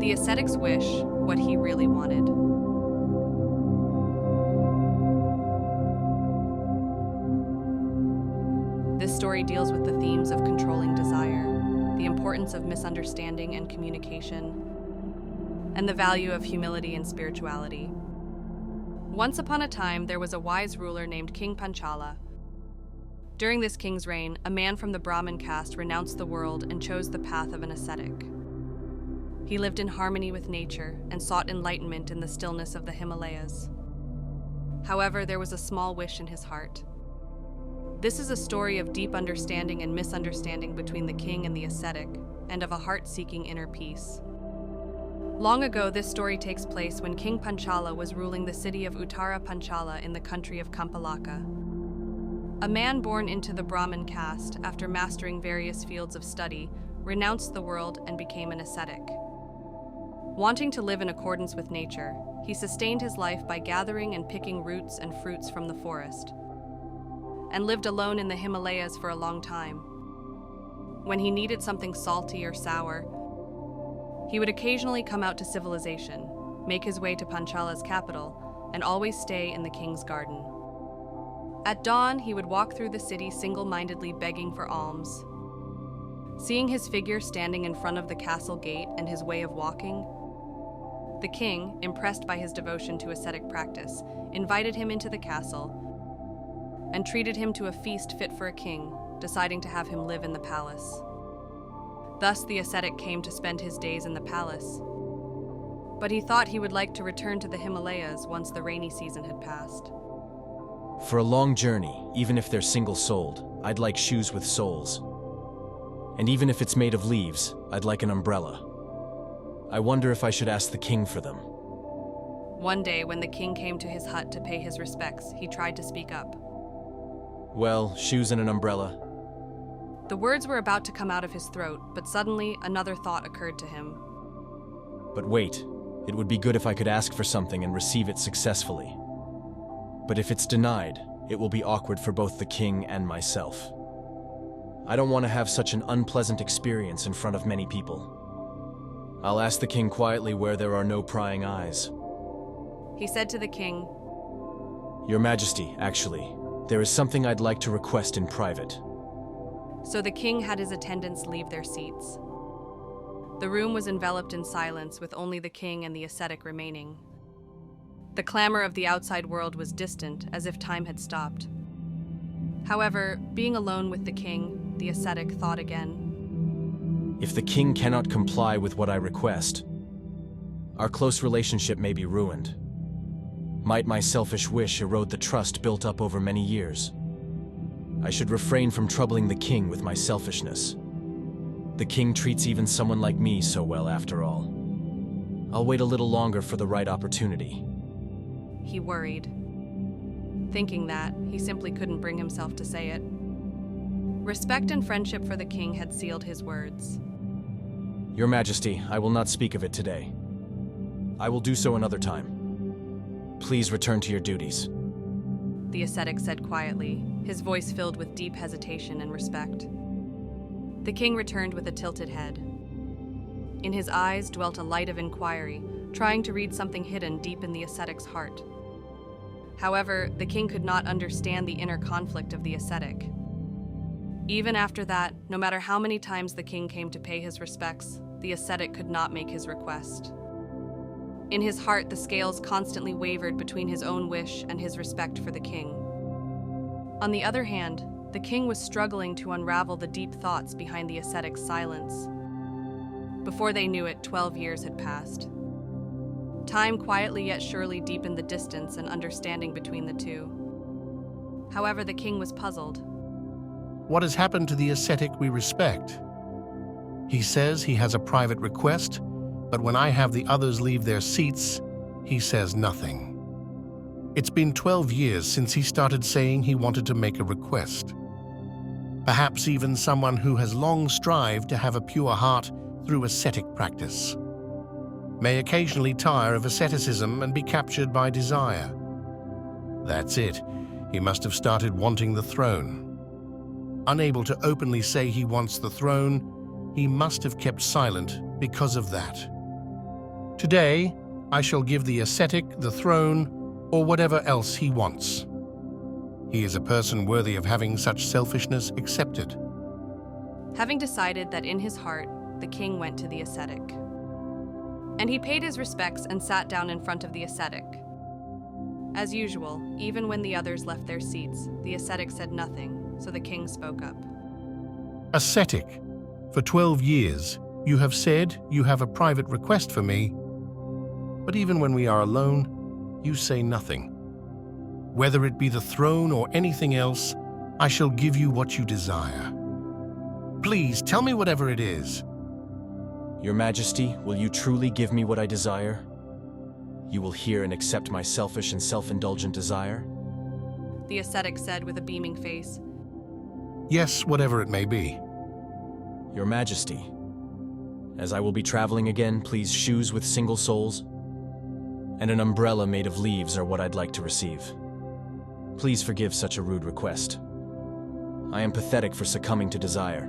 The ascetic's wish, what he really wanted. This story deals with the themes of controlling desire, the importance of misunderstanding and communication, and the value of humility and spirituality. Once upon a time, there was a wise ruler named King Panchala. During this king's reign, a man from the Brahmin caste renounced the world and chose the path of an ascetic. He lived in harmony with nature and sought enlightenment in the stillness of the Himalayas. However, there was a small wish in his heart. This is a story of deep understanding and misunderstanding between the king and the ascetic, and of a heart-seeking inner peace. Long ago, this story takes place when King Panchala was ruling the city of Uttara Panchala in the country of Kampalaka. A man born into the Brahmin caste, after mastering various fields of study, renounced the world and became an ascetic. Wanting to live in accordance with nature, he sustained his life by gathering and picking roots and fruits from the forest, and lived alone in the Himalayas for a long time. When he needed something salty or sour, he would occasionally come out to civilization, make his way to Panchala's capital, and always stay in the king's garden. At dawn, he would walk through the city single-mindedly begging for alms. Seeing his figure standing in front of the castle gate and his way of walking, the king, impressed by his devotion to ascetic practice, invited him into the castle and treated him to a feast fit for a king, deciding to have him live in the palace. Thus, the ascetic came to spend his days in the palace, but he thought he would like to return to the Himalayas once the rainy season had passed. For a long journey, even if they're single-soled, I'd like shoes with soles. And even if it's made of leaves, I'd like an umbrella. I wonder if I should ask the king for them. One day, when the king came to his hut to pay his respects, he tried to speak up. Well, shoes and an umbrella. The words were about to come out of his throat, but suddenly another thought occurred to him. But wait, it would be good if I could ask for something and receive it successfully. But if it's denied, it will be awkward for both the king and myself. I don't want to have such an unpleasant experience in front of many people. I'll ask the king quietly where there are no prying eyes. He said to the king, Your Majesty, actually, there is something I'd like to request in private. So the king had his attendants leave their seats. The room was enveloped in silence, with only the king and the ascetic remaining. The clamor of the outside world was distant, as if time had stopped. However, being alone with the king, the ascetic thought again. If the king cannot comply with what I request, our close relationship may be ruined. Might my selfish wish erode the trust built up over many years? I should refrain from troubling the king with my selfishness. The king treats even someone like me so well, after all. I'll wait a little longer for the right opportunity. He worried, thinking that he simply couldn't bring himself to say it. Respect and friendship for the king had sealed his words. Your Majesty, I will not speak of it today. I will do so another time. Please return to your duties. The ascetic said quietly, his voice filled with deep hesitation and respect. The king returned with a tilted head. In his eyes dwelt a light of inquiry, trying to read something hidden deep in the ascetic's heart. However, the king could not understand the inner conflict of the ascetic. Even after that, no matter how many times the king came to pay his respects, the ascetic could not make his request. In his heart, the scales constantly wavered between his own wish and his respect for the king. On the other hand, the king was struggling to unravel the deep thoughts behind the ascetic's silence. Before they knew it, 12 years had passed. Time quietly yet surely deepened the distance and understanding between the two. However, the king was puzzled. What has happened to the ascetic we respect? He says he has a private request, but when I have the others leave their seats, he says nothing. It's been 12 years since he started saying he wanted to make a request. Perhaps even someone who has long strived to have a pure heart through ascetic practice may occasionally tire of asceticism and be captured by desire. That's it. He must have started wanting the throne. Unable to openly say he wants the throne, he must have kept silent because of that. Today, I shall give the ascetic the throne or whatever else he wants. He is a person worthy of having such selfishness accepted. Having decided that in his heart, the king went to the ascetic. And he paid his respects and sat down in front of the ascetic. As usual, even when the others left their seats, the ascetic said nothing, so the king spoke up. Ascetic, for 12 years, you have said you have a private request for me, but even when we are alone, you say nothing. Whether it be the throne or anything else, I shall give you what you desire. Please tell me whatever it is. Your Majesty, will you truly give me what I desire? You will hear and accept my selfish and self-indulgent desire? The ascetic said with a beaming face. Yes, whatever it may be. Your Majesty, as I will be traveling again, please shoes with single soles and an umbrella made of leaves are what I'd like to receive. Please forgive such a rude request. I am pathetic for succumbing to desire.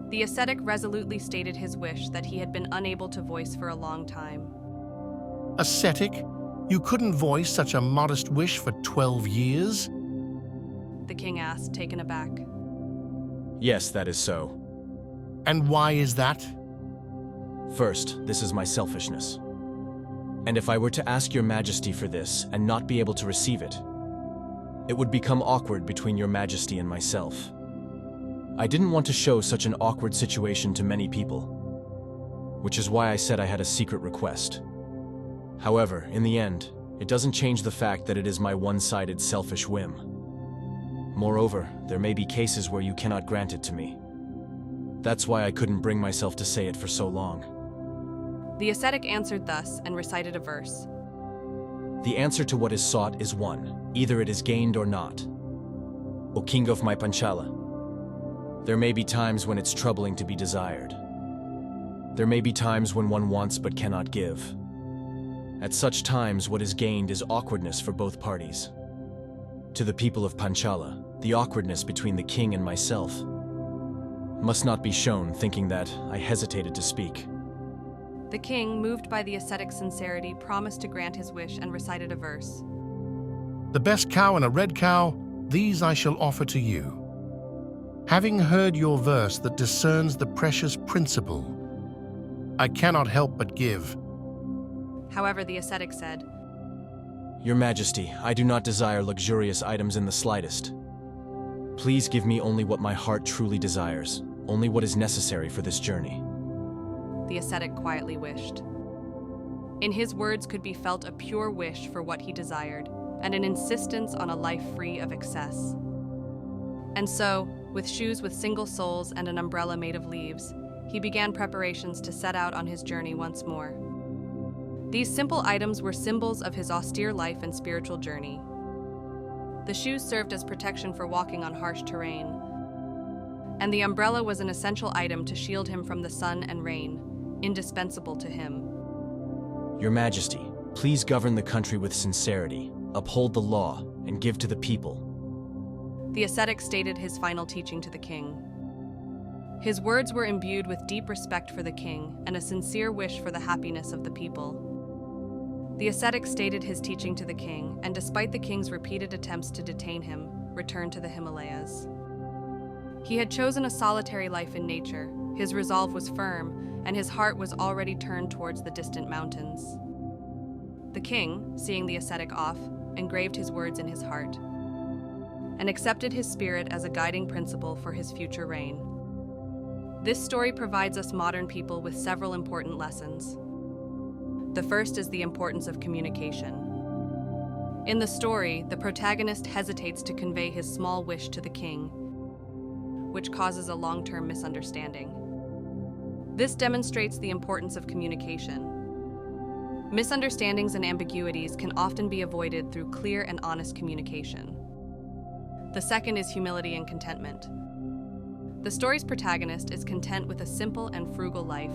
The ascetic resolutely stated his wish that he had been unable to voice for a long time. Ascetic, you couldn't voice such a modest wish for 12 years? The king asked, taken aback. Yes, that is so. And why is that? First, this is my selfishness. And if I were to ask your Majesty for this and not be able to receive it, it would become awkward between your Majesty and myself. I didn't want to show such an awkward situation to many people, which is why I said I had a secret request. However, in the end, it doesn't change the fact that it is my one-sided selfish whim. Moreover, there may be cases where you cannot grant it to me. That's why I couldn't bring myself to say it for so long. The ascetic answered thus and recited a verse. The answer to what is sought is one. Either it is gained or not. O King of my Panchala, there may be times when it's troubling to be desired. There may be times when one wants but cannot give. At such times, what is gained is awkwardness for both parties. To the people of Panchala, the awkwardness between the king and myself must not be shown, thinking that I hesitated to speak. The king, moved by the ascetic's sincerity, promised to grant his wish and recited a verse. The best cow and a red cow, these I shall offer to you. Having heard your verse that discerns the precious principle, I cannot help but give. However, the ascetic said, Your Majesty, I do not desire luxurious items in the slightest. Please give me only what my heart truly desires, only what is necessary for this journey. The ascetic quietly wished. In his words could be felt a pure wish for what he desired, and an insistence on a life free of excess. And so, with shoes with single soles and an umbrella made of leaves, he began preparations to set out on his journey once more. These simple items were symbols of his austere life and spiritual journey. The shoes served as protection for walking on harsh terrain, and the umbrella was an essential item to shield him from the sun and rain, indispensable to him. Your Majesty, please govern the country with sincerity, uphold the law, and give to the people. The ascetic stated his final teaching to the king. His words were imbued with deep respect for the king and a sincere wish for the happiness of the people. The ascetic stated his teaching to the king, and despite the king's repeated attempts to detain him, returned to the Himalayas. He had chosen a solitary life in nature, his resolve was firm, and his heart was already turned towards the distant mountains. The king, seeing the ascetic off, engraved his words in his heart, and accepted his spirit as a guiding principle for his future reign. This story provides us modern people with several important lessons. The first is the importance of communication. In the story, the protagonist hesitates to convey his small wish to the king, which causes a long-term misunderstanding. This demonstrates the importance of communication. Misunderstandings and ambiguities can often be avoided through clear and honest communication. The second is humility and contentment. The story's protagonist is content with a simple and frugal life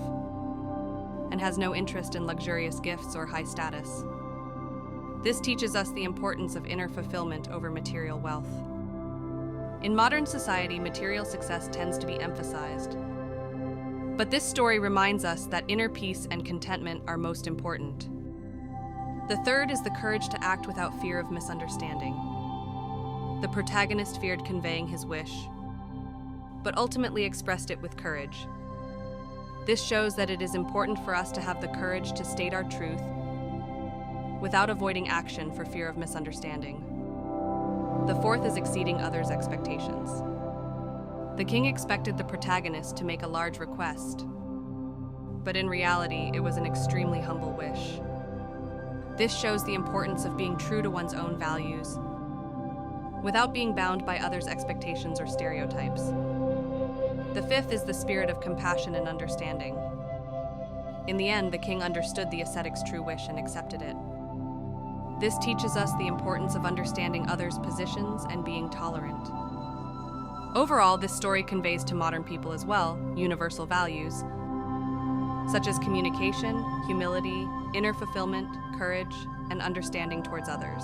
and has no interest in luxurious gifts or high status. This teaches us the importance of inner fulfillment over material wealth. In modern society, material success tends to be emphasized. But this story reminds us that inner peace and contentment are most important. The third is the courage to act without fear of misunderstanding. The protagonist feared conveying his wish, but ultimately expressed it with courage. This shows that it is important for us to have the courage to state our truth without avoiding action for fear of misunderstanding. The fourth is exceeding others' expectations. The king expected the protagonist to make a large request, but in reality, it was an extremely humble wish. This shows the importance of being true to one's own values, without being bound by others' expectations or stereotypes. The fifth is the spirit of compassion and understanding. In the end, the king understood the ascetic's true wish and accepted it. This teaches us the importance of understanding others' positions and being tolerant. Overall, this story conveys to modern people as well universal values, such as communication, humility, inner fulfillment, courage, and understanding towards others.